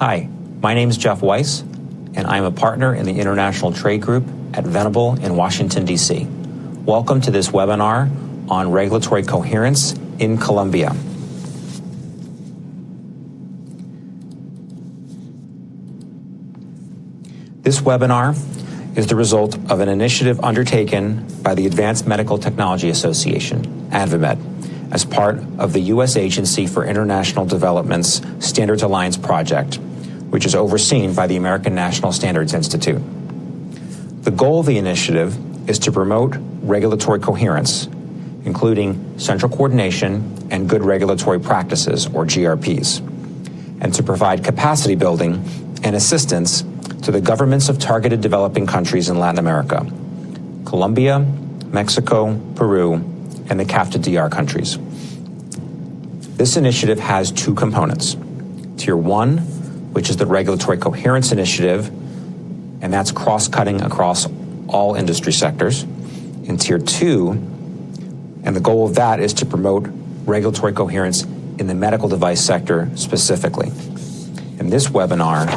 Hi, my name is Jeff Weiss, and I'm a partner in the International Trade Group at Venable in Washington, D.C. Welcome to this webinar on regulatory coherence in Colombia. This webinar is the result of an initiative undertaken by the Advanced Medical Technology Association, AdvaMed, as part of the U.S. Agency for International Development's Standards Alliance project, which is overseen by the American National Standards Institute. The goal of the initiative is to promote regulatory coherence, including central coordination and good regulatory practices, or GRPs, and to provide capacity building and assistance to the governments of targeted developing countries in Latin America, Colombia, Mexico, Peru, and the CAFTA-DR countries. This initiative has two components. Tier 1, which is the Regulatory Coherence Initiative, and that's cross-cutting across all industry sectors. And Tier 2, and the goal of that is to promote regulatory coherence in the medical device sector specifically. And this webinar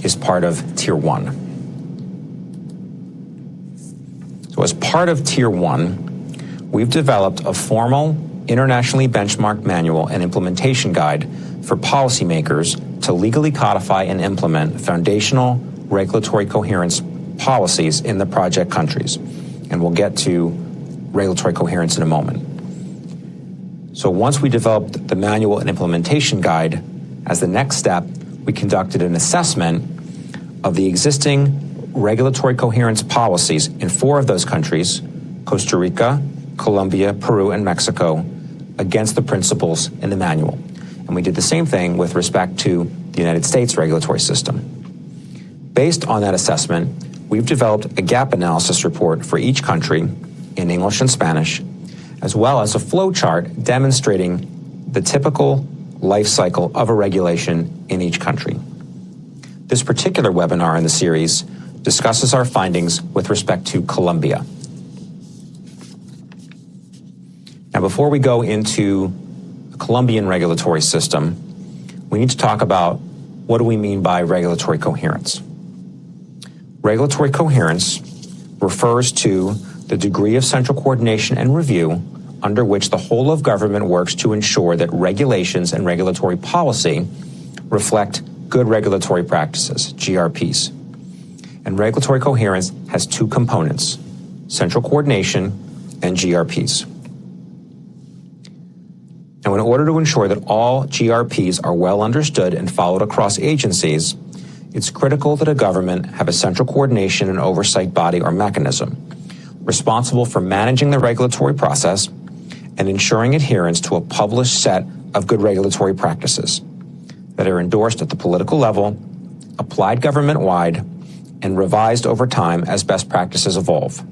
is part of Tier 1. So as part of Tier 1, we've developed a formal, internationally benchmarked manual and implementation guide for policymakers to legally codify and implement foundational regulatory coherence policies in the project countries. And we'll get to regulatory coherence in a moment. So once we developed the manual and implementation guide, as the next step, we conducted an assessment of the existing regulatory coherence policies in 4 of those countries, Costa Rica, Colombia, Peru, and Mexico, against the principles in the manual. And we did the same thing with respect to the United States regulatory system. Based on that assessment, we've developed a gap analysis report for each country in English and Spanish, as well as a flow chart demonstrating the typical life cycle of a regulation in each country. This particular webinar in the series discusses our findings with respect to Colombia. Now, before we go into the Colombian regulatory system, we need to talk about what do we mean by regulatory coherence. Regulatory coherence refers to the degree of central coordination and review under which the whole of government works to ensure that regulations and regulatory policy reflect good regulatory practices, GRPs. And regulatory coherence has 2 components, central coordination and GRPs. Now, in order to ensure that all GRPs are well understood and followed across agencies, it's critical that a government have a central coordination and oversight body or mechanism responsible for managing the regulatory process and ensuring adherence to a published set of good regulatory practices that are endorsed at the political level, applied government-wide, and revised over time as best practices evolve.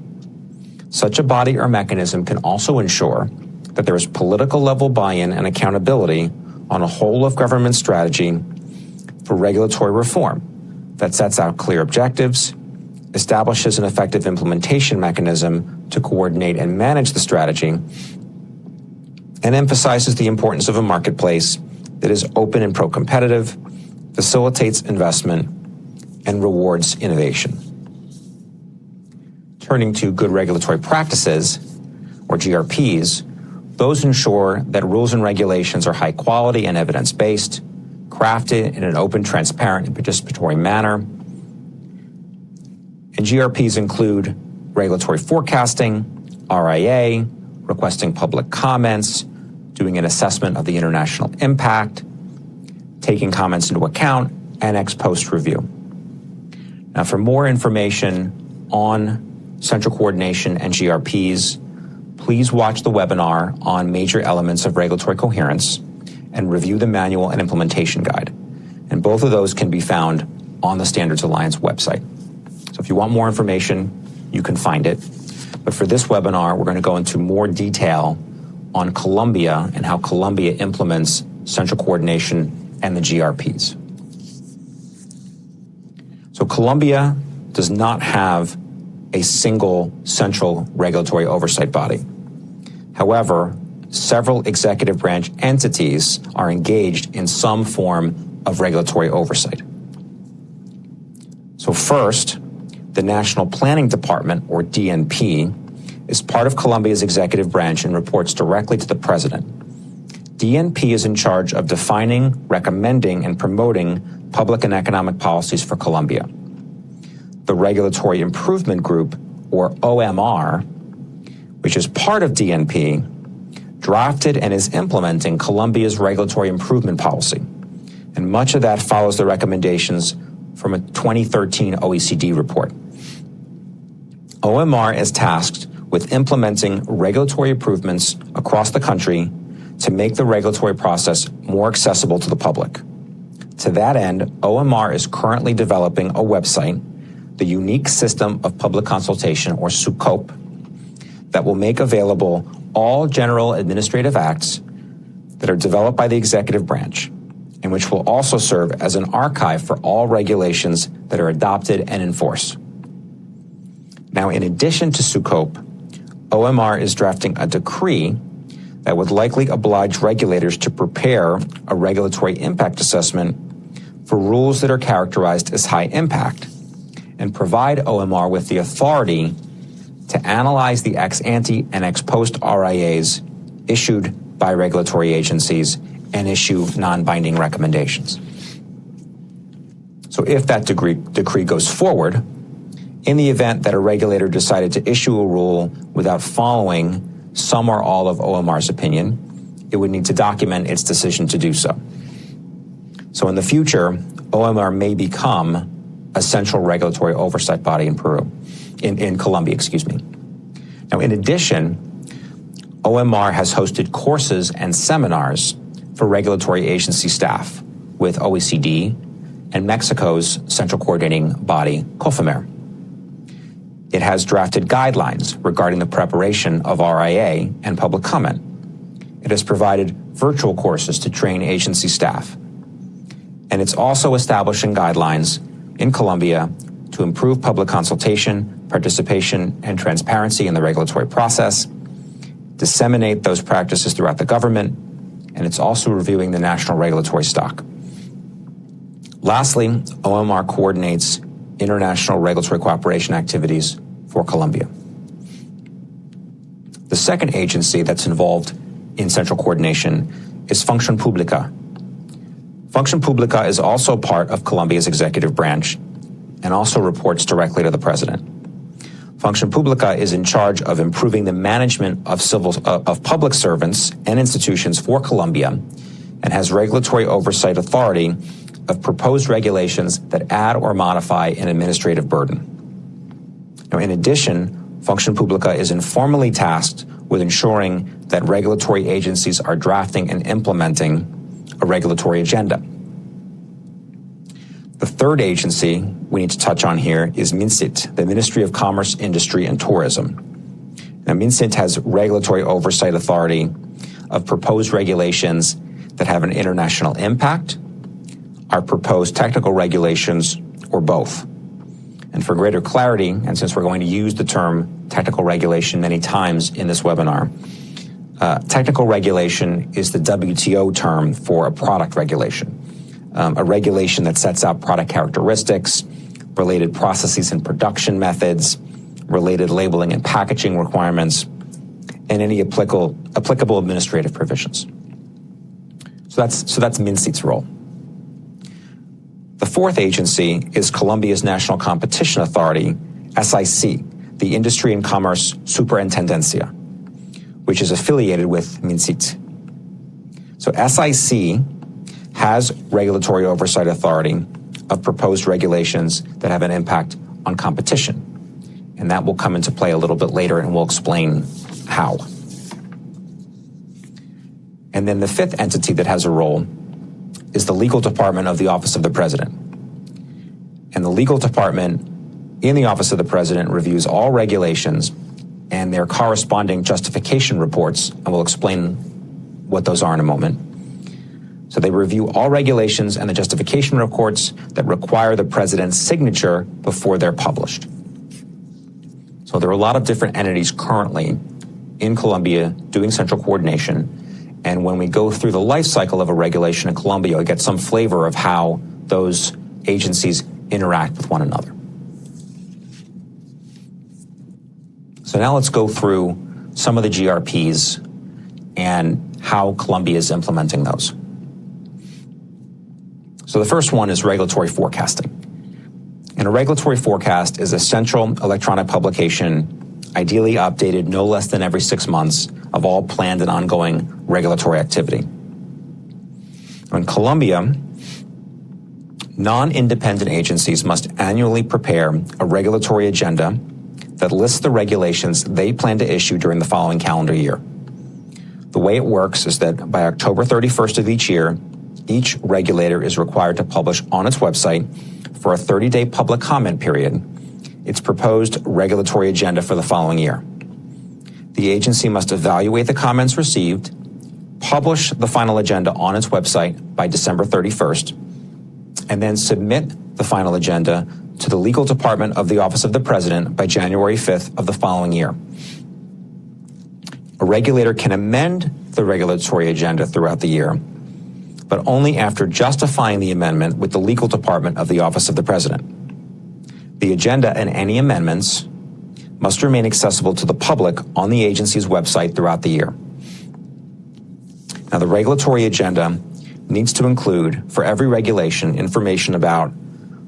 Such a body or mechanism can also ensure that there is political level buy-in and accountability on a whole of government strategy for regulatory reform that sets out clear objectives, establishes an effective implementation mechanism to coordinate and manage the strategy, and emphasizes the importance of a marketplace that is open and pro-competitive, facilitates investment, and rewards innovation. Turning to good regulatory practices, or GRPs, those ensure that rules and regulations are high quality and evidence-based, crafted in an open, transparent, and participatory manner. And GRPs include regulatory forecasting, RIA, requesting public comments, doing an assessment of the international impact, taking comments into account, and ex post review. Now, for more information on central coordination and GRPs, please watch the webinar on major elements of regulatory coherence and review the manual and implementation guide. And both of those can be found on the Standards Alliance website. So if you want more information, you can find it. But for this webinar, we're going to go into more detail on Colombia and how Colombia implements central coordination and the GRPs. So Colombia does not have a single central regulatory oversight body. However, several executive branch entities are engaged in some form of regulatory oversight. So first, the National Planning Department, or DNP, is part of Colombia's executive branch and reports directly to the president. DNP is in charge of defining, recommending, and promoting public and economic policies for Colombia. The Regulatory Improvement Group, or OMR, which is part of DNP, drafted and is implementing Colombia's regulatory improvement policy. And much of that follows the recommendations from a 2013 OECD report. OMR is tasked with implementing regulatory improvements across the country to make the regulatory process more accessible to the public. To that end, OMR is currently developing a website, the Unique System of Public Consultation, or SUCOP, that will make available all general administrative acts that are developed by the executive branch, and which will also serve as an archive for all regulations that are adopted and enforced. Now, in addition to SUCOP, OMR is drafting a decree that would likely oblige regulators to prepare a regulatory impact assessment for rules that are characterized as high impact and provide OMR with the authority to analyze the ex-ante and ex-post RIAs issued by regulatory agencies and issue non-binding recommendations. So if that decree goes forward, in the event that a regulator decided to issue a rule without following some or all of OMR's opinion, it would need to document its decision to do so. So in the future, OMR may become a central regulatory oversight body in Colombia. Now, in addition, OMR has hosted courses and seminars for regulatory agency staff with OECD and Mexico's central coordinating body, COFEMER. It has drafted guidelines regarding the preparation of RIA and public comment. It has provided virtual courses to train agency staff. And it's also establishing guidelines in Colombia to improve public consultation, participation, and transparency in the regulatory process, disseminate those practices throughout the government, and it's also reviewing the national regulatory stock. Lastly, OMR coordinates international regulatory cooperation activities for Colombia. The second agency that's involved in central coordination is Función Pública. Función Pública is also part of Colombia's executive branch and also reports directly to the president. Función Pública is in charge of improving the management of public servants and institutions for Colombia and has regulatory oversight authority of proposed regulations that add or modify an administrative burden. Now, in addition, Función Pública is informally tasked with ensuring that regulatory agencies are drafting and implementing a regulatory agenda. The third agency we need to touch on here is MINCIT, the Ministry of Commerce, Industry, and Tourism. Now, MINCIT has regulatory oversight authority of proposed regulations that have an international impact, are proposed technical regulations, or both. And for greater clarity, and since we're going to use the term technical regulation many times in this webinar, technical regulation is the WTO term for a product regulation, a regulation that sets out product characteristics, related processes and production methods, related labeling and packaging requirements, and any applicable administrative provisions. So that's MINCIT's role. The fourth agency is Colombia's National Competition Authority, SIC, the Industry and Commerce Superintendencia, which is affiliated with MINCIT. So SIC has regulatory oversight authority of proposed regulations that have an impact on competition. And that will come into play a little bit later, and we'll explain how. And then the fifth entity that has a role is the legal department of the Office of the President. And the legal department in the Office of the President reviews all regulations and their corresponding justification reports, and we'll explain what those are in a moment. So they review all regulations and the justification reports that require the president's signature before they're published. So there are a lot of different entities currently in Colombia doing central coordination. And when we go through the life cycle of a regulation in Colombia, we get some flavor of how those agencies interact with one another. So now let's go through some of the GRPs and how Columbia is implementing those. So the first one is regulatory forecasting. And a regulatory forecast is a central electronic publication, ideally updated no less than every 6 months, of all planned and ongoing regulatory activity. In Columbia, non-independent agencies must annually prepare a regulatory agenda that lists the regulations they plan to issue during the following calendar year. The way it works is that by October 31st of each year, each regulator is required to publish on its website for a 30-day public comment period its proposed regulatory agenda for the following year. The agency must evaluate the comments received, publish the final agenda on its website by December 31st, and then submit the final agenda to the legal department of the Office of the President by January 5th of the following year. A regulator can amend the regulatory agenda throughout the year, but only after justifying the amendment with the legal department of the Office of the President. The agenda and any amendments must remain accessible to the public on the agency's website throughout the year. Now, the regulatory agenda needs to include, for every regulation, information about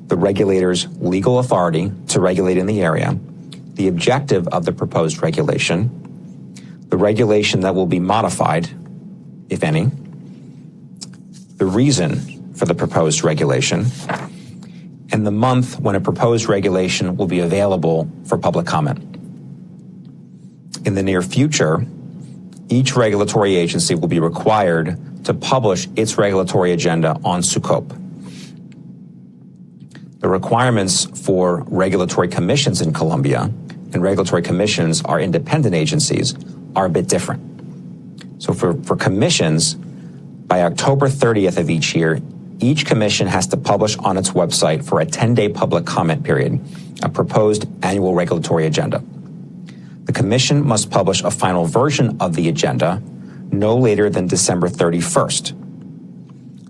the regulator's legal authority to regulate in the area, the objective of the proposed regulation, the regulation that will be modified, if any, the reason for the proposed regulation, and the month when a proposed regulation will be available for public comment. In the near future, each regulatory agency will be required to publish its regulatory agenda on SUCOP. The requirements for regulatory commissions in Columbia, and regulatory commissions are independent agencies, are a bit different. So for commissions, by October 30th of each year, each commission has to publish on its website for a 10-day public comment period a proposed annual regulatory agenda. The commission must publish a final version of the agenda no later than December 31st.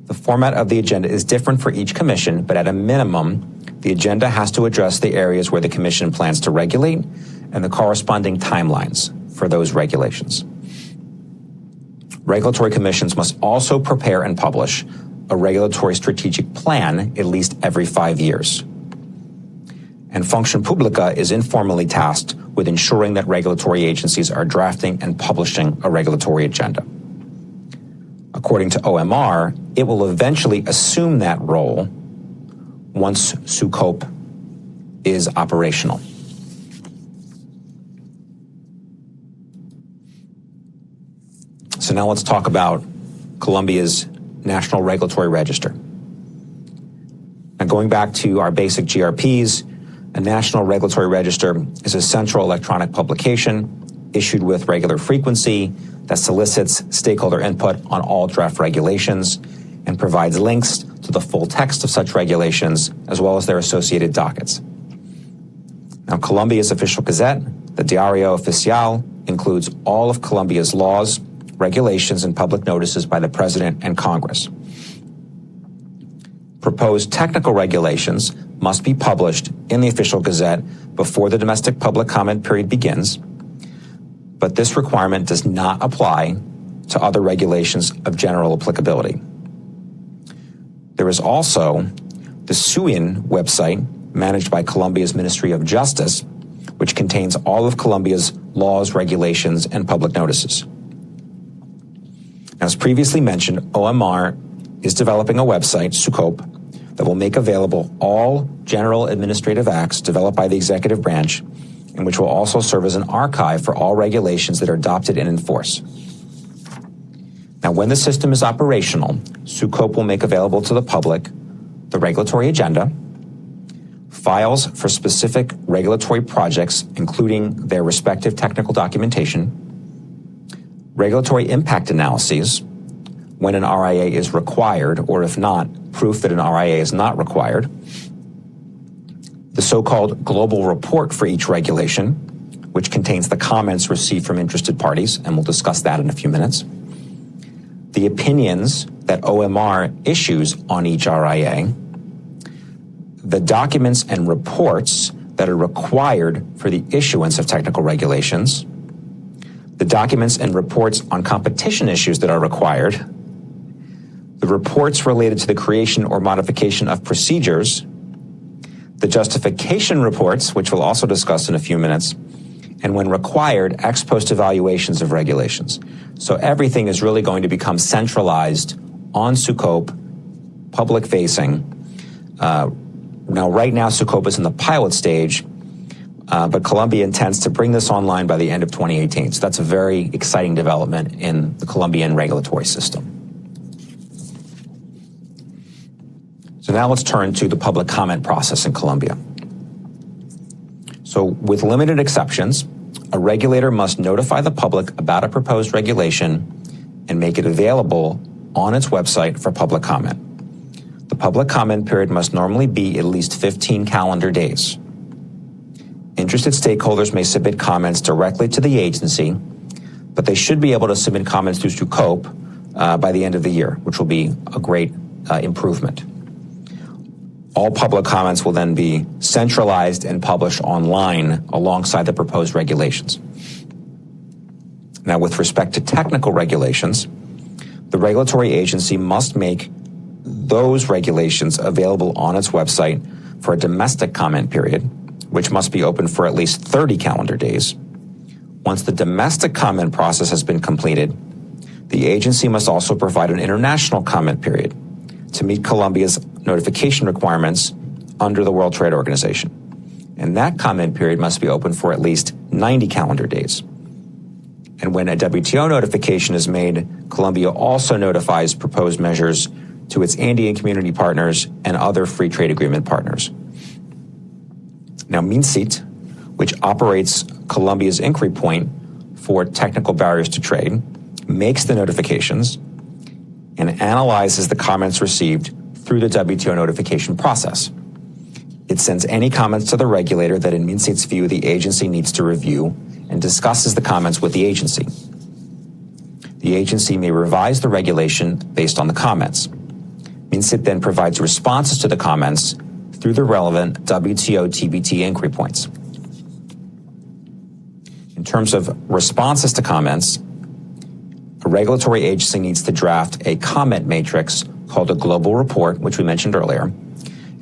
The format of the agenda is different for each commission, but at a minimum, the agenda has to address the areas where the commission plans to regulate and the corresponding timelines for those regulations. Regulatory commissions must also prepare and publish a regulatory strategic plan at least every 5 years. And Function Publica is informally tasked with ensuring that regulatory agencies are drafting and publishing a regulatory agenda. According to OMR, it will eventually assume that role once SUCOP is operational. So now let's talk about Columbia's National Regulatory Register. Now, going back to our basic GRPs, a National Regulatory Register is a central electronic publication issued with regular frequency that solicits stakeholder input on all draft regulations and provides links to the full text of such regulations as well as their associated dockets. Now, Columbia's official gazette, the Diario Oficial, includes all of Columbia's laws, regulations, and public notices by the President and Congress. Proposed technical regulations must be published in the official gazette before the domestic public comment period begins, but this requirement does not apply to other regulations of general applicability. There is also the SUIN website managed by Columbia's Ministry of Justice, which contains all of Columbia's laws, regulations, and public notices. As previously mentioned, OMR is developing a website, SUCOP, that will make available all general administrative acts developed by the executive branch, and which will also serve as an archive for all regulations that are adopted and enforced. Now, when the system is operational, SUCOP will make available to the public the regulatory agenda, files for specific regulatory projects, including their respective technical documentation, regulatory impact analyses, when an RIA is required, or if not, proof that an RIA is not required, the so-called global report for each regulation, which contains the comments received from interested parties, and we'll discuss that in a few minutes, the opinions that OMR issues on each RIA, the documents and reports that are required for the issuance of technical regulations, the documents and reports on competition issues that are required, the reports related to the creation or modification of procedures, the justification reports, which we'll also discuss in a few minutes, and when required, ex post evaluations of regulations. So everything is really going to become centralized on SUCOPE, public facing. Now, right now, SUCOPE is in the pilot stage, but Colombia intends to bring this online by the end of 2018. So that's a very exciting development in the Colombian regulatory system. So now let's turn to the public comment process in Colombia. So with limited exceptions, a regulator must notify the public about a proposed regulation and make it available on its website for public comment. The public comment period must normally be at least 15 calendar days. Interested stakeholders may submit comments directly to the agency, but they should be able to submit comments through SUCOPE by the end of the year, which will be a great improvement. All public comments will then be centralized and published online alongside the proposed regulations. Now, with respect to technical regulations, the regulatory agency must make those regulations available on its website for a domestic comment period, which must be open for at least 30 calendar days. Once the domestic comment process has been completed, the agency must also provide an international comment period to meet Colombia's notification requirements under the World Trade Organization. And that comment period must be open for at least 90 calendar days. And when a WTO notification is made, Colombia also notifies proposed measures to its Andean community partners and other free trade agreement partners. Now, MINCIT, which operates Colombia's inquiry point for technical barriers to trade, makes the notifications and analyzes the comments received through the WTO notification process. It sends any comments to the regulator that in MINCIT's view the agency needs to review and discusses the comments with the agency. The agency may revise the regulation based on the comments. MINCIT then provides responses to the comments through the relevant WTO TBT inquiry points. In terms of responses to comments, a regulatory agency needs to draft a comment matrix called a global report, which we mentioned earlier.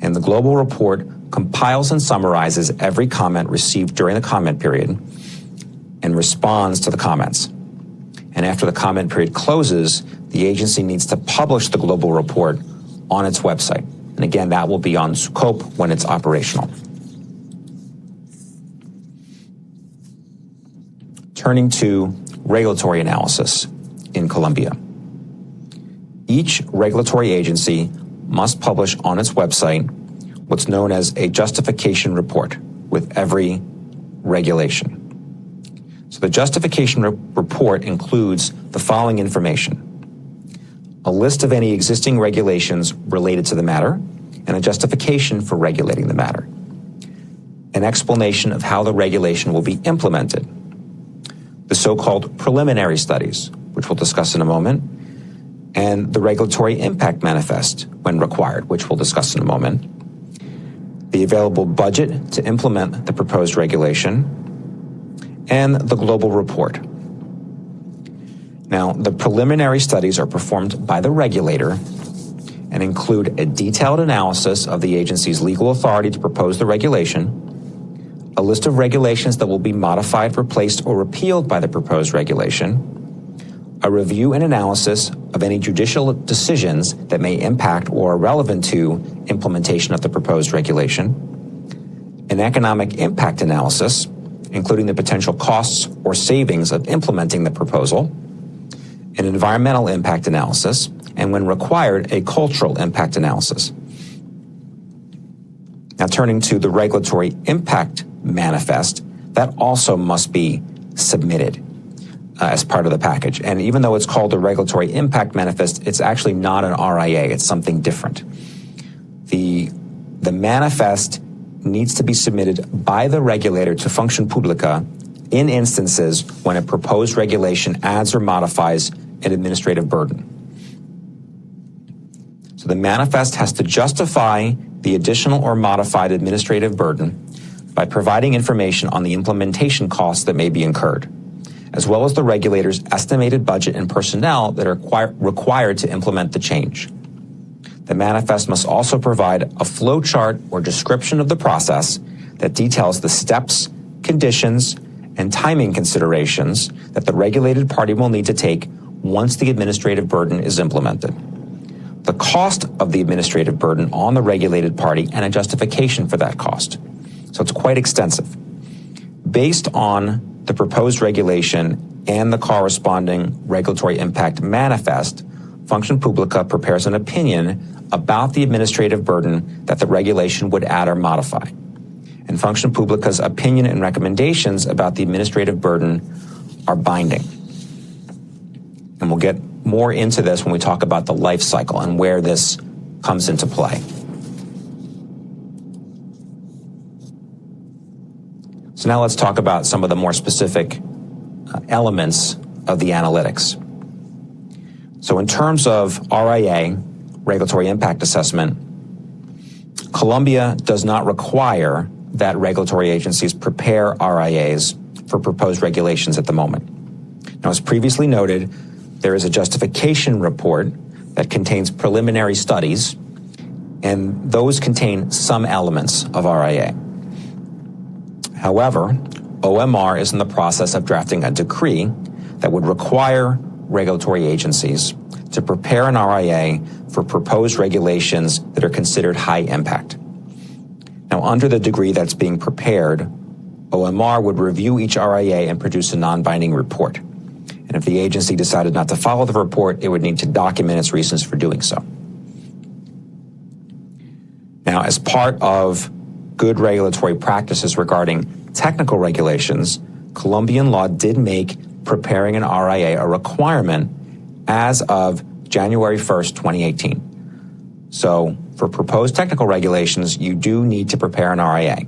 And the global report compiles and summarizes every comment received during the comment period and responds to the comments. And after the comment period closes, the agency needs to publish the global report on its website. And again, that will be on SUCOPE when it's operational. Turning to regulatory analysis in Colombia. Each regulatory agency must publish on its website what's known as a justification report with every regulation. So the justification report includes the following information: a list of any existing regulations related to the matter, and a justification for regulating the matter, an explanation of how the regulation will be implemented, the so-called preliminary studies, which we'll discuss in a moment, and the regulatory impact manifest when required, which we'll discuss in a moment, the available budget to implement the proposed regulation, and the global report. Now, the preliminary studies are performed by the regulator and include a detailed analysis of the agency's legal authority to propose the regulation, a list of regulations that will be modified, replaced, or repealed by the proposed regulation, a review and analysis of any judicial decisions that may impact or are relevant to implementation of the proposed regulation, an economic impact analysis, including the potential costs or savings of implementing the proposal, an environmental impact analysis, and when required, a cultural impact analysis. Now, turning to the regulatory impact manifest, that also must be submitted as part of the package. And even though it's called the regulatory impact manifest, it's actually not an RIA, it's something different. The manifest needs to be submitted by the regulator to Función Pública in instances when a proposed regulation adds or modifies an administrative burden. So the manifest has to justify the additional or modified administrative burden, by providing information on the implementation costs that may be incurred, as well as the regulator's estimated budget and personnel that are required to implement the change. The manifest must also provide a flowchart or description of the process that details the steps, conditions, and timing considerations that the regulated party will need to take once the administrative burden is implemented, the cost of the administrative burden on the regulated party, and a justification for that cost. So it's quite extensive. Based on the proposed regulation and the corresponding regulatory impact manifest, Function Publica prepares an opinion about the administrative burden that the regulation would add or modify. And Function Publica's opinion and recommendations about the administrative burden are binding. And we'll get more into this when we talk about the life cycle and where this comes into play. So now let's talk about some of the more specific elements of the analytics. So in terms of RIA, regulatory impact assessment, Colombia does not require that regulatory agencies prepare RIAs for proposed regulations at the moment. Now, as previously noted, there is a justification report that contains preliminary studies, and those contain some elements of RIA. However, OMR is in the process of drafting a decree that would require regulatory agencies to prepare an RIA for proposed regulations that are considered high impact. Now, under the decree that's being prepared, OMR would review each RIA and produce a non-binding report. And if the agency decided not to follow the report, it would need to document its reasons for doing so. Now, as part of good regulatory practices regarding technical regulations, Colombian law did make preparing an RIA a requirement as of January 1st, 2018. So for proposed technical regulations, you do need to prepare an RIA.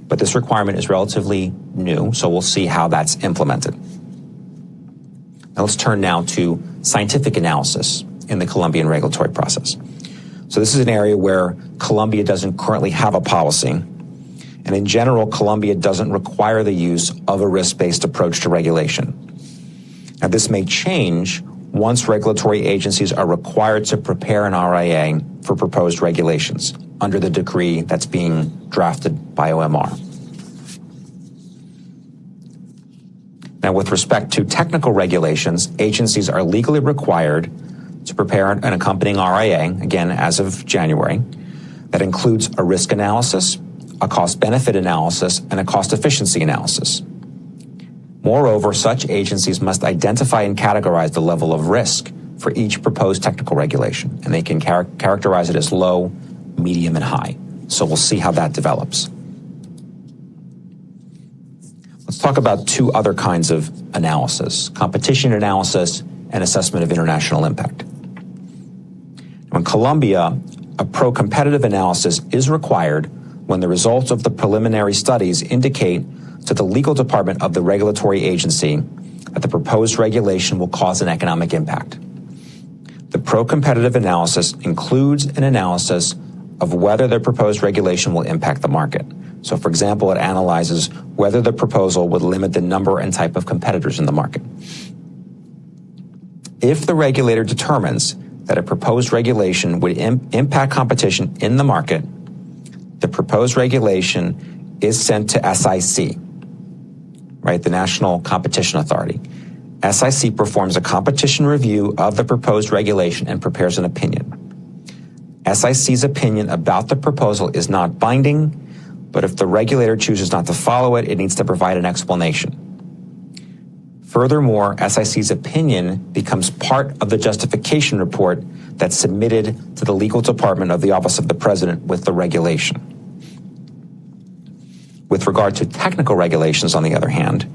But this requirement is relatively new, so we'll see how that's implemented. Now let's turn now to scientific analysis in the Colombian regulatory process. So this is an area where Colombia doesn't currently have a policy. And in general, Colombia doesn't require the use of a risk-based approach to regulation. Now, this may change once regulatory agencies are required to prepare an RIA for proposed regulations under the decree that's being drafted by OMR. Now, with respect to technical regulations, agencies are legally required to prepare an accompanying RIA, again, as of January, that includes a risk analysis, a cost-benefit analysis, and a cost-efficiency analysis. Moreover, such agencies must identify and categorize the level of risk for each proposed technical regulation, and they can characterize it as low, medium, and high. So we'll see how that develops. Let's talk about two other kinds of analysis: competition analysis and assessment of international impact. In Colombia, a pro-competitive analysis is required when the results of the preliminary studies indicate to the legal department of the regulatory agency that the proposed regulation will cause an economic impact. The pro-competitive analysis includes an analysis of whether the proposed regulation will impact the market. So, for example, it analyzes whether the proposal would limit the number and type of competitors in the market. If the regulator determines that a proposed regulation would impact competition in the market, the proposed regulation is sent to SIC, right, the National Competition Authority. SIC performs a competition review of the proposed regulation and prepares an opinion. SIC's opinion about the proposal is not binding, but if the regulator chooses not to follow it, it needs to provide an explanation. Furthermore, SIC's opinion becomes part of the justification report that's submitted to the legal department of the Office of the President with the regulation. With regard to technical regulations, on the other hand,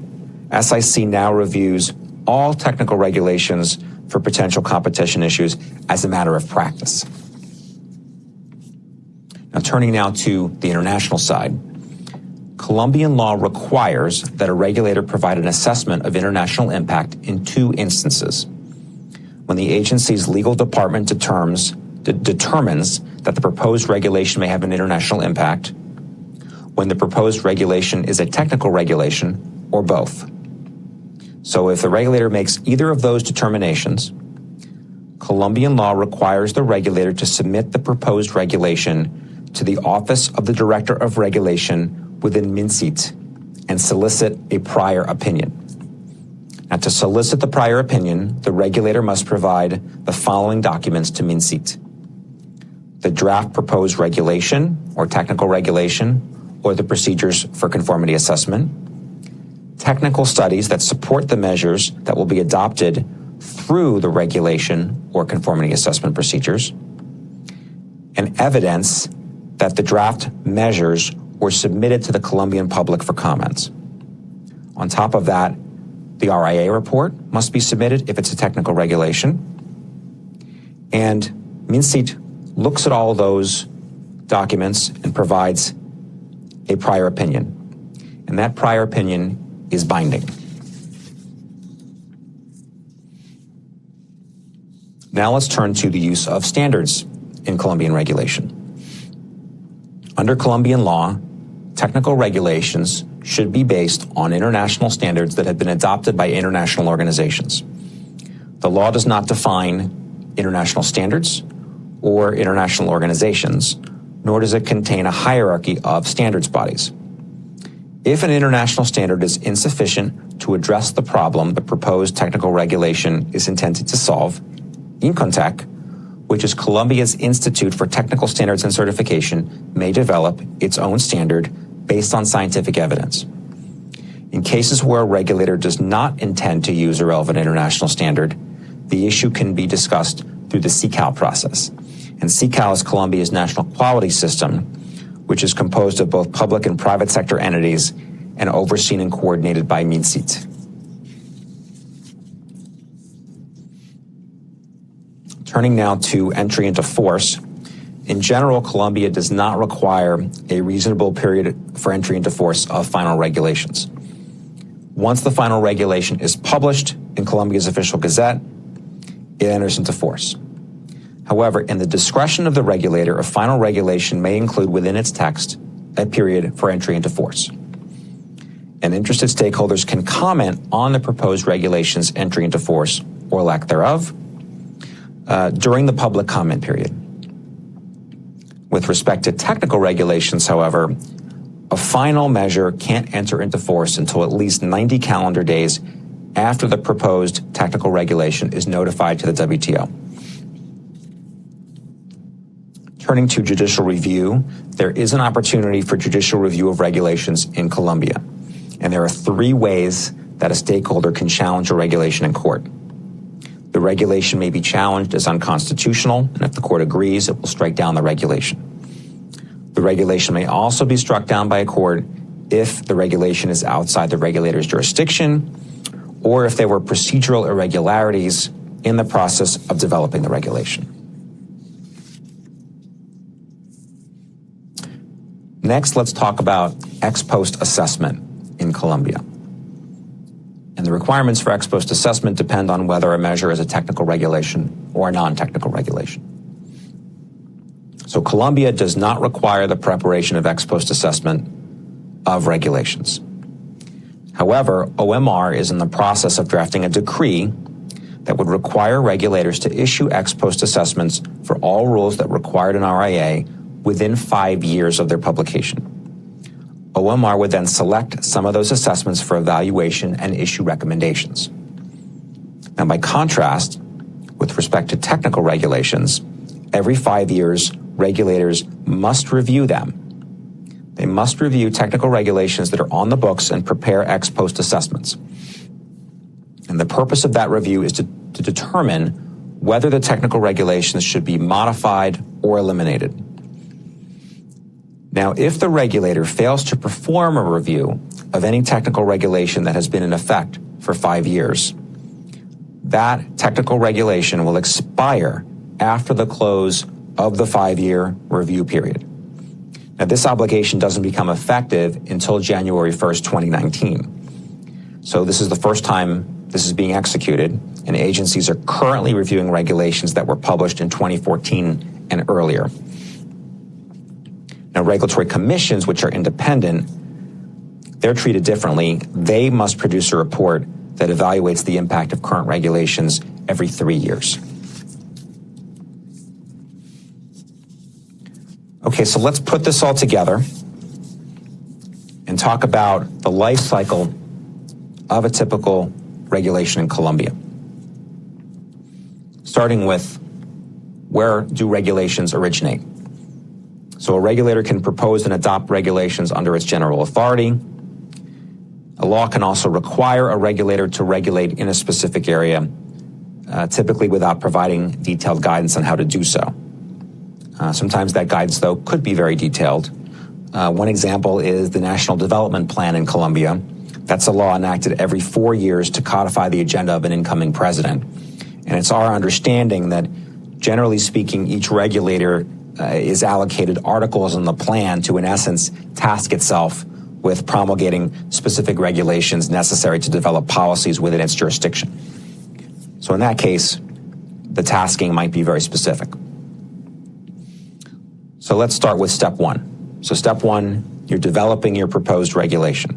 SIC now reviews all technical regulations for potential competition issues as a matter of practice. Now, turning now to the international side, Colombian law requires that a regulator provide an assessment of international impact in two instances: when the agency's legal department determines that the proposed regulation may have an international impact, when the proposed regulation is a technical regulation or both. So if the regulator makes either of those determinations, Colombian law requires the regulator to submit the proposed regulation to the Office of the Director of Regulation within MNCIT and solicit a prior opinion. Now, to solicit the prior opinion, the regulator must provide the following documents to MNCIT: the draft proposed regulation or technical regulation or the procedures for conformity assessment, technical studies that support the measures that will be adopted through the regulation or conformity assessment procedures, and evidence that the draft measures were submitted to the Colombian public for comments. On top of that, the RIA report must be submitted if it's a technical regulation. And MNCIT looks at all those documents and provides a prior opinion. And that prior opinion is binding. Now let's turn to the use of standards in Colombian regulation. Under Colombian law, technical regulations should be based on international standards that have been adopted by international organizations. The law does not define international standards or international organizations, nor does it contain a hierarchy of standards bodies. If an international standard is insufficient to address the problem the proposed technical regulation is intended to solve, INCONTEC, which is Colombia's Institute for Technical Standards and Certification, may develop its own standard based on scientific evidence. In cases where a regulator does not intend to use a relevant international standard, the issue can be discussed through the CICAL process. And CICAL is Colombia's national quality system, which is composed of both public and private sector entities and overseen and coordinated by MNCIT. Turning now to entry into force. In general, Colombia does not require a reasonable period for entry into force of final regulations. Once the final regulation is published in Colombia's official gazette, it enters into force. However, in the discretion of the regulator, a final regulation may include within its text a period for entry into force. And interested stakeholders can comment on the proposed regulation's entry into force or lack thereof during the public comment period. With respect to technical regulations, however, a final measure can't enter into force until at least 90 calendar days after the proposed technical regulation is notified to the WTO. Turning to judicial review, there is an opportunity for judicial review of regulations in Colombia. And there are three ways that a stakeholder can challenge a regulation in court. The regulation may be challenged as unconstitutional, and if the court agrees, it will strike down the regulation. The regulation may also be struck down by a court if the regulation is outside the regulator's jurisdiction, or if there were procedural irregularities in the process of developing the regulation. Next, let's talk about ex post assessment in Colombia. And the requirements for ex post assessment depend on whether a measure is a technical regulation or a non-technical regulation. So Colombia does not require the preparation of ex post assessment of regulations. However, OMR is in the process of drafting a decree that would require regulators to issue ex post assessments for all rules that required an RIA within 5 years of their publication. OMR would then select some of those assessments for evaluation and issue recommendations. Now, by contrast, with respect to technical regulations, every 5 years, regulators must review them. They must review technical regulations that are on the books and prepare ex post assessments. And the purpose of that review is to determine whether the technical regulations should be modified or eliminated. Now, if the regulator fails to perform a review of any technical regulation that has been in effect for 5 years, that technical regulation will expire after the close of the 5-year review period. Now, this obligation doesn't become effective until January 1st, 2019. So this is the first time this is being executed, and agencies are currently reviewing regulations that were published in 2014 and earlier. Now, regulatory commissions, which are independent, they're treated differently. They must produce a report that evaluates the impact of current regulations every 3 years. Okay, so let's put this all together and talk about the life cycle of a typical regulation in Colombia. Starting with, where do regulations originate? So a regulator can propose and adopt regulations under its general authority. A law can also require a regulator to regulate in a specific area, typically without providing detailed guidance on how to do so. Sometimes that guidance, though, could be very detailed. One example is the National Development Plan in Colombia. That's a law enacted every 4 years to codify the agenda of an incoming president. And it's our understanding that, generally speaking, each regulator is allocated articles in the plan to, in essence, task itself with promulgating specific regulations necessary to develop policies within its jurisdiction. So in that case, the tasking might be very specific. So let's start with step one. So step one, you're developing your proposed regulation.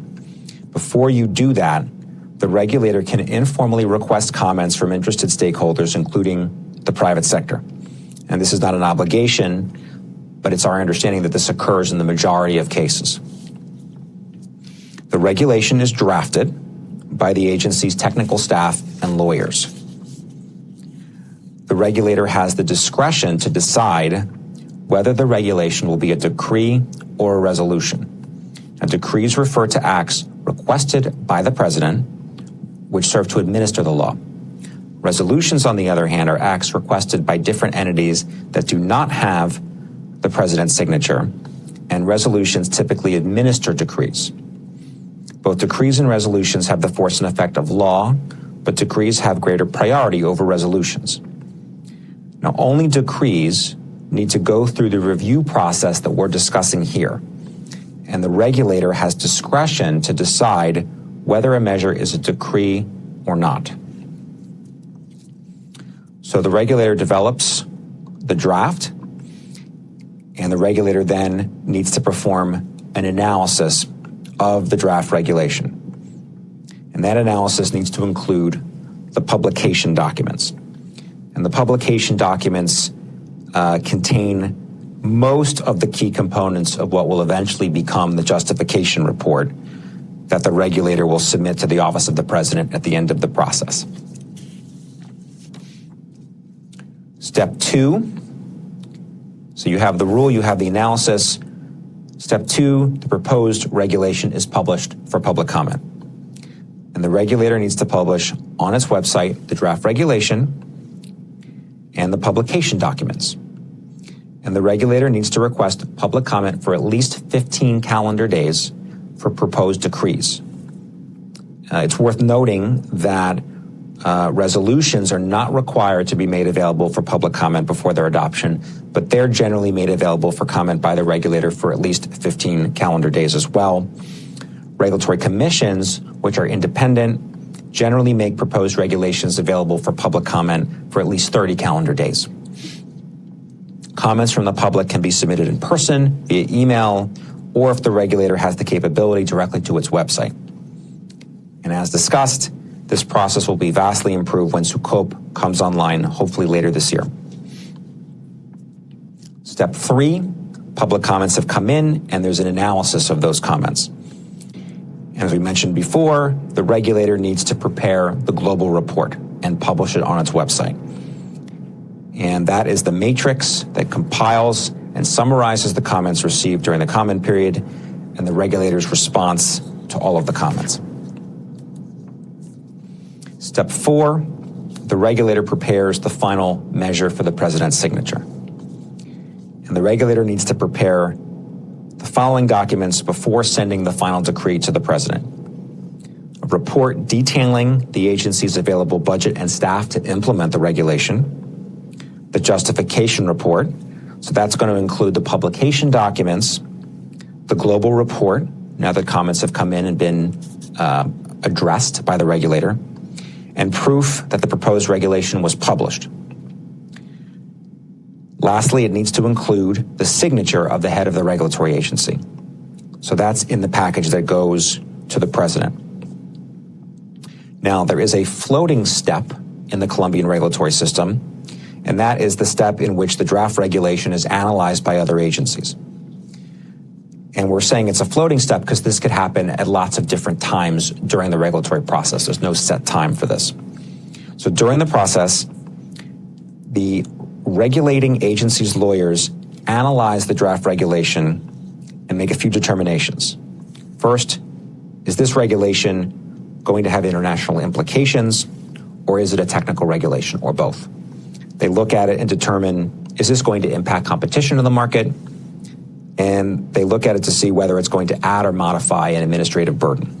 Before you do that, the regulator can informally request comments from interested stakeholders, including the private sector. And this is not an obligation, but it's our understanding that this occurs in the majority of cases. The regulation is drafted by the agency's technical staff and lawyers. The regulator has the discretion to decide whether the regulation will be a decree or a resolution. Now, decrees refer to acts requested by the president, which serve to administer the law. Resolutions, on the other hand, are acts requested by different entities that do not have the president's signature, and resolutions typically administer decrees. Both decrees and resolutions have the force and effect of law, but decrees have greater priority over resolutions. Now, only decrees need to go through the review process that we're discussing here, and the regulator has discretion to decide whether a measure is a decree or not. So the regulator develops the draft, and the regulator then needs to perform an analysis of the draft regulation. And that analysis needs to include the publication documents. And the publication documents contain most of the key components of what will eventually become the justification report that the regulator will submit to the Office of the President at the end of the process. Step two, so you have the rule, you have the analysis. Step two, the proposed regulation is published for public comment. And the regulator needs to publish on its website the draft regulation and the publication documents. And the regulator needs to request public comment for at least 15 calendar days for proposed decrees. It's worth noting that resolutions are not required to be made available for public comment before their adoption, but they're generally made available for comment by the regulator for at least 15 calendar days as well. Regulatory commissions, which are independent, generally make proposed regulations available for public comment for at least 30 calendar days. Comments from the public can be submitted in person, via email, or if the regulator has the capability, directly to its website. And as discussed, this process will be vastly improved when SUCOP comes online, hopefully later this year. Step three, public comments have come in, and there's an analysis of those comments. And as we mentioned before, the regulator needs to prepare the global report and publish it on its website. And that is the matrix that compiles and summarizes the comments received during the comment period and the regulator's response to all of the comments. Step four, the regulator prepares the final measure for the president's signature. And the regulator needs to prepare the following documents before sending the final decree to the president: a report detailing the agency's available budget and staff to implement the regulation, the justification report, so that's going to include the publication documents, the global report, now that comments have come in and been addressed by the regulator, and proof that the proposed regulation was published. Lastly, it needs to include the signature of the head of the regulatory agency. So that's in the package that goes to the president. Now, there is a floating step in the Colombian regulatory system, and that is the step in which the draft regulation is analyzed by other agencies. And we're saying it's a floating step because this could happen at lots of different times during the regulatory process. There's no set time for this. So during the process, the regulating agency's lawyers analyze the draft regulation and make a few determinations. First, is this regulation going to have international implications, or is it a technical regulation, or both? They look at it and determine, is this going to impact competition in the market? And they look at it to see whether it's going to add or modify an administrative burden.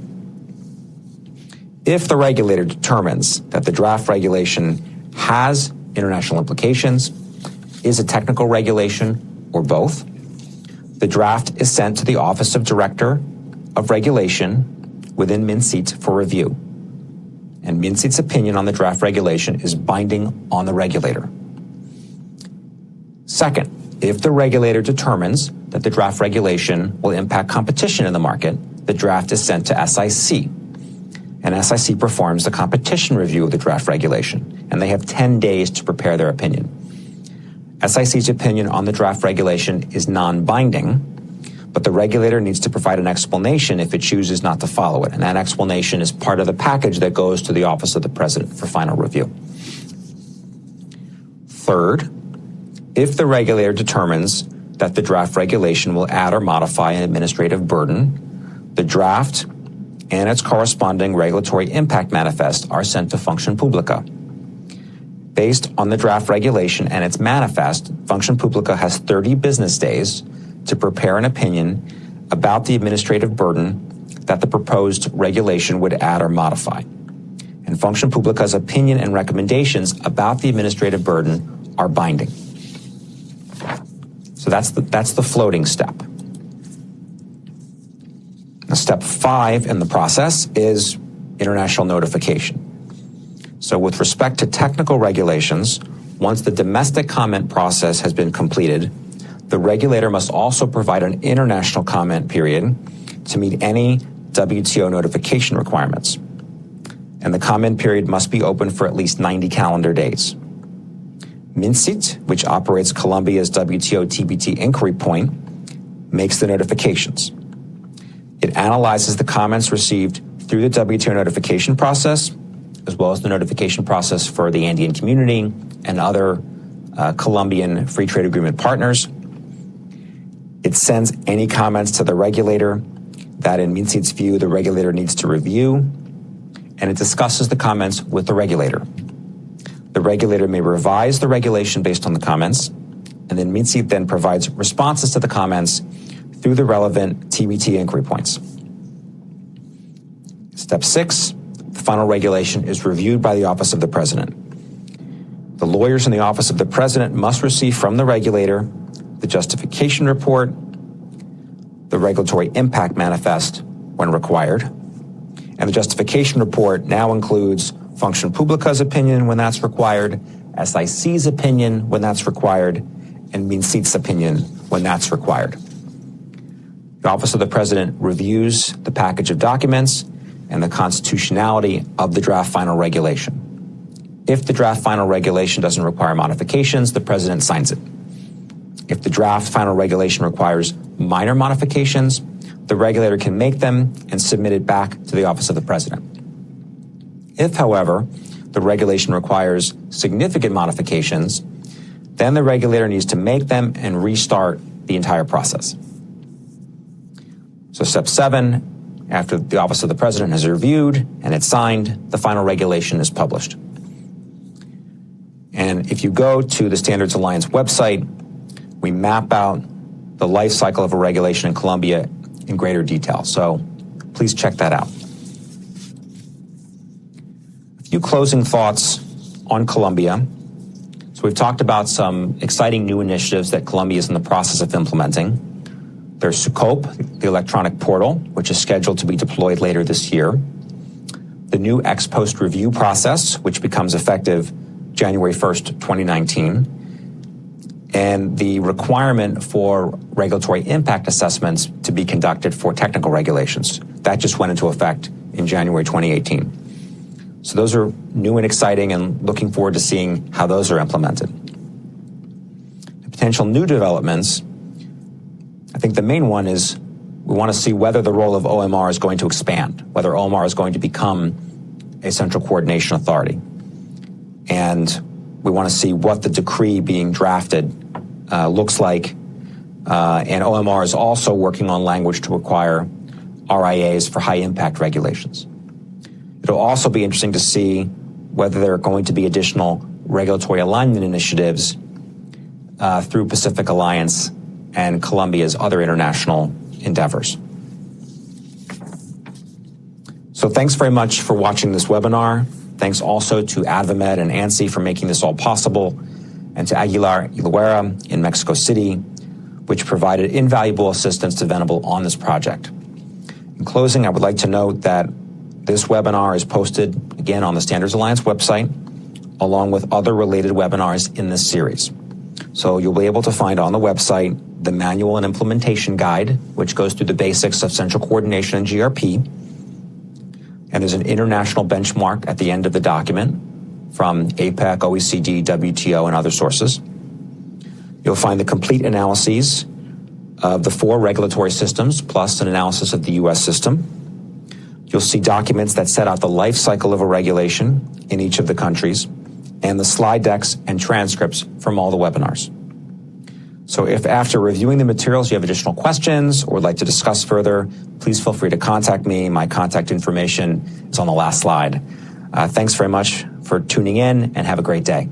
If the regulator determines that the draft regulation has international implications, is a technical regulation, or both, the draft is sent to the Office of Director of Regulation within MNSEAT for review. And MNSEAT's opinion on the draft regulation is binding on the regulator. Second, if the regulator determines that the draft regulation will impact competition in the market, the draft is sent to SIC. And SIC performs the competition review of the draft regulation, and they have 10 days to prepare their opinion. SIC's opinion on the draft regulation is non-binding, but the regulator needs to provide an explanation if it chooses not to follow it, and that explanation is part of the package that goes to the Office of the President for final review. Third, if the regulator determines that the draft regulation will add or modify an administrative burden, the draft and its corresponding regulatory impact manifest are sent to Function Publica. Based on the draft regulation and its manifest, Function Publica has 30 business days to prepare an opinion about the administrative burden that the proposed regulation would add or modify. And Function Publica's opinion and recommendations about the administrative burden are binding. So that's the floating step. Now, step 5 in the process is international notification. So with respect to technical regulations, once the domestic comment process has been completed, the regulator must also provide an international comment period to meet any WTO notification requirements. And the comment period must be open for at least 90 calendar days. MNSEAT, which operates Colombia's WTO TBT inquiry point, makes the notifications. It analyzes the comments received through the WTO notification process, as well as the notification process for the Andean community and other Colombian free trade agreement partners. It sends any comments to the regulator that, in MNSEAT's view, the regulator needs to review, and it discusses the comments with the regulator. The regulator may revise the regulation based on the comments, and then MNSEAT then provides responses to the comments through the relevant TBT inquiry points. Step 6, the final regulation is reviewed by the Office of the President. The lawyers in the Office of the President must receive from the regulator the justification report, the regulatory impact manifest when required, and the justification report now includes Function Publica's opinion when that's required, SIC's opinion when that's required, and MNSEAT's opinion when that's required. The Office of the President reviews the package of documents and the constitutionality of the draft final regulation. If the draft final regulation doesn't require modifications, the President signs it. If the draft final regulation requires minor modifications, the regulator can make them and submit it back to the Office of the President. If, however, the regulation requires significant modifications, then the regulator needs to make them and restart the entire process. So step 7, after the Office of the President has reviewed and it's signed, the final regulation is published. And if you go to the Standards Alliance website, we map out the life cycle of a regulation in Colombia in greater detail. So please check that out. A few closing thoughts on Colombia. So we've talked about some exciting new initiatives that Colombia is in the process of implementing. There's SUCOP, the electronic portal, which is scheduled to be deployed later this year. The new ex post review process, which becomes effective January 1st, 2019. and the requirement for regulatory impact assessments to be conducted for technical regulations. That just went into effect in January 2018. So those are new and exciting, and looking forward to seeing how those are implemented. The potential new developments, I think the main one is we want to see whether the role of OMR is going to expand, whether OMR is going to become a central coordination authority. And we want to see what the decree being drafted looks like. And OMR is also working on language to require RIAs for high-impact regulations. It'll also be interesting to see whether there are going to be additional regulatory alignment initiatives through Pacific Alliance and Columbia's other international endeavors. So thanks very much for watching this webinar. Thanks also to AdvaMed and ANSI for making this all possible, and to Aguilar y Loera in Mexico City, which provided invaluable assistance to Venable on this project. In closing, I would like to note that this webinar is posted again on the Standards Alliance website, along with other related webinars in this series. So you'll be able to find on the website the manual and implementation guide, which goes through the basics of central coordination and GRP. And there's an international benchmark at the end of the document from APEC, OECD, WTO, and other sources. You'll find the complete analyses of the 4 regulatory systems, plus an analysis of the US system. You'll see documents that set out the life cycle of a regulation in each of the countries, and the slide decks and transcripts from all the webinars. So if after reviewing the materials you have additional questions or would like to discuss further, please feel free to contact me. My contact information is on the last slide. Thanks very much for tuning in, and have a great day.